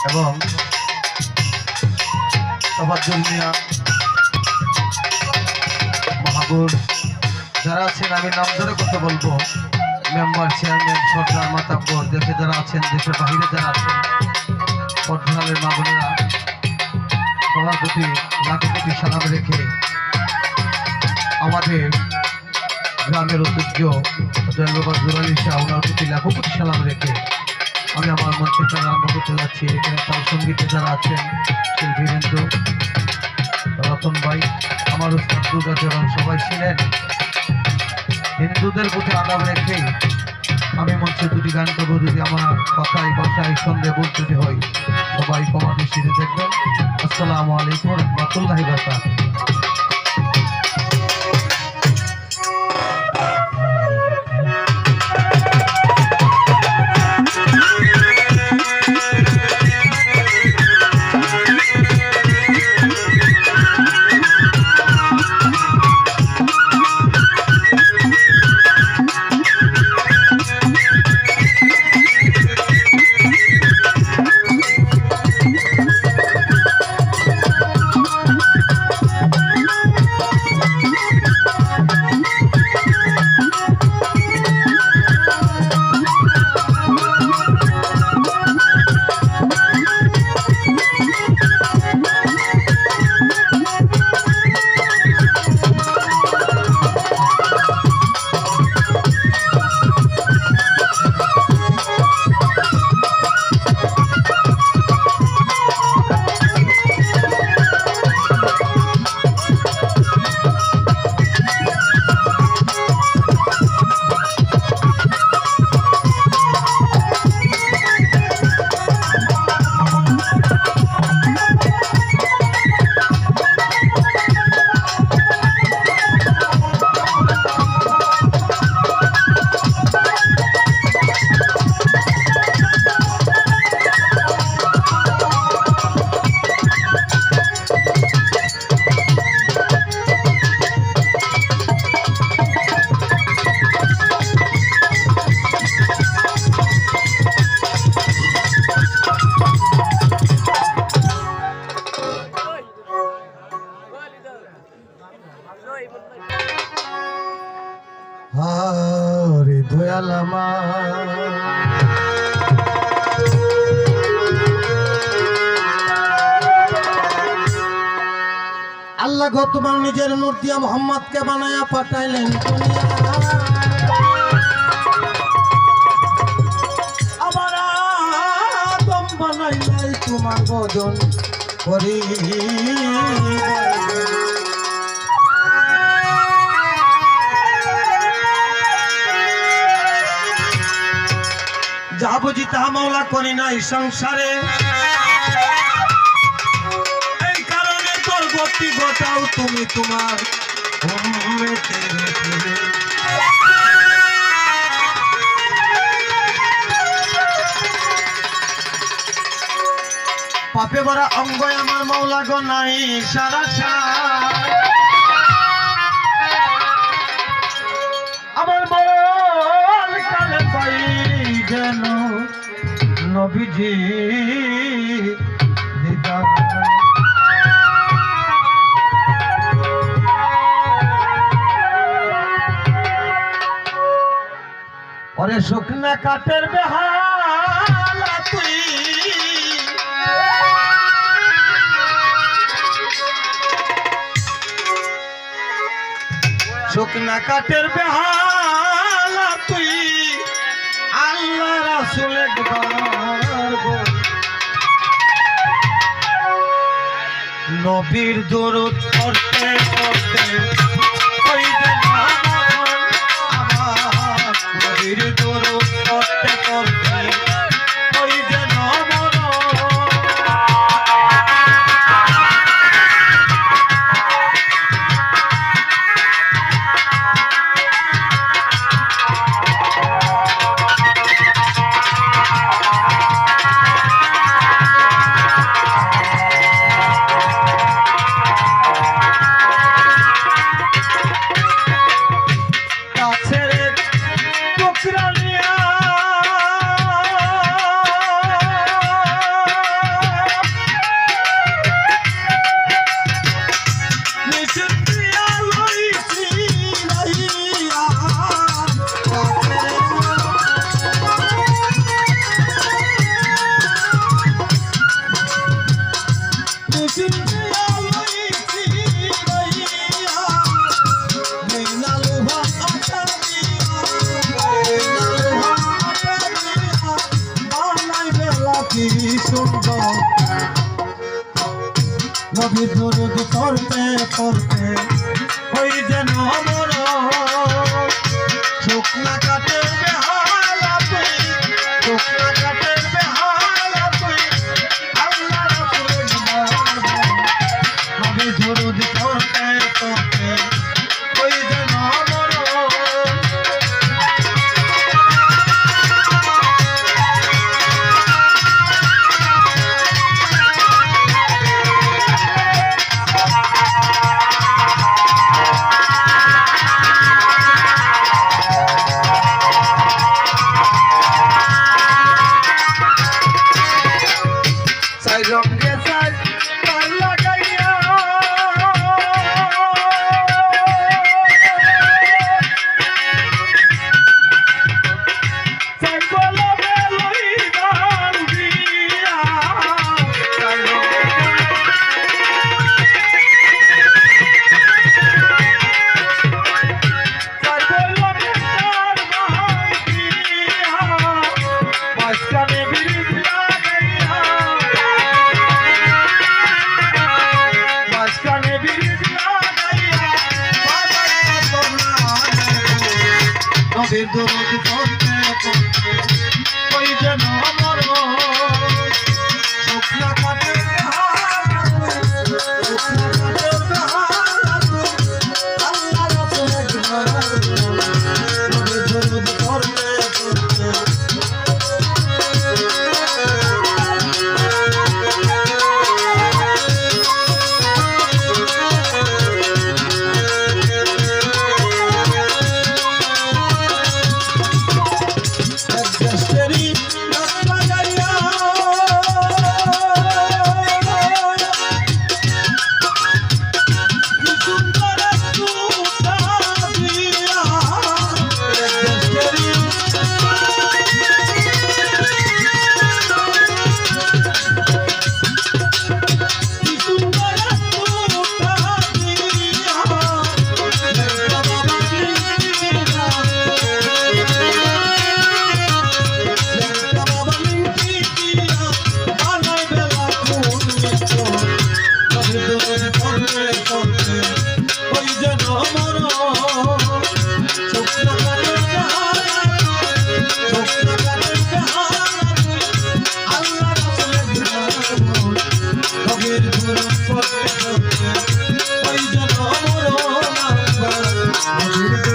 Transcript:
এবং তফাজ্জল মিয়া মাহবুব যারা আছেন, আমি নাম ধরে কথা বলবো, মেম্বার, চেয়ারম্যান, সরকার, মাতাব্বর, দেশে যারা আছেন, দেশের বাহিরে যারা আছেন, পর্যালের মা বোনেরা, সবার প্রতি লাখো কোটি সালাম রেখে আমাদের গ্রামের ঐতিহ্য জয়বাবা জুরালি শাহ ওনার প্রতি লাখো কোটি সালাম রেখে আমি আমার মঞ্চের কাজ আরম্ভ করতে যাচ্ছি। এখানে তাল সঙ্গীতে যারা আছেন, শিল্পীবৃন্দ, রতন ভাই, আমার উস্তাদ দুর্গাচরণ, সবাই ছিলেন। হিন্দুদের প্রতি আদাব রেখে আমি মঞ্চে দুটি গান করবো। যদি আমার কথায় ভাষায় সন্দেহ বলতে হয়, সবাই ক্ষমা দৃষ্টিতে দেখবেন। আসসালামু আলাইকুম রহমতুল্লাহি ওয়া বারাকাতুহু। হরে দয়াল আমার, আল্লাহ গো তোমার নিজের নূর দিয়া মুহাম্মদকে বানায়া পাঠাইলেন আবার আদম বানাইলাই তোমার বদন করি। যা বুঝি তাহা মাওলা করি নাই সংসারে, এই কারণে তোর গতি ঘটাও তুমি তোমার পাপে ভরা অঙ্গ আমার মাওলা গো নাই সারা আমার মন কালে পাই যেন নবীজি দিদার। ওরে শুকনা কাঠের বেহালা তুই, শুকনা কাঠের বেহালা তুই, আল্লাহ রাসূল একবার নবীর দরুদ পড়তে পড়তে ওই যে আমার নবীর দরুদ পড়তে পড়তে ওই যে কাছের টুকরা নিয়া নবীর দরুদ পড়তে পড়তে ওই যেন মর শুকনা কাটের বেহালা তুই শুকনা কাটের বেহালা তুই আল্লাহ রাসূলের নবীর দরুদ পড়তে পড়তে ওই যেন মর রঙে সাজ লাগাইয়া সাই বলা বেলই গান দিয়া সাই বলা বেতার গান দিয়া মাঝখানে বিরিজ লাগাইয়া নবীর দরুদ পড়তে পড়তে ওই যেন মর শুকনা কাটের বেহালা শুকনা কাটের বেহালা আল্লাহ রাসূলের নবীর দরুদ পড়তে পড়তে I'm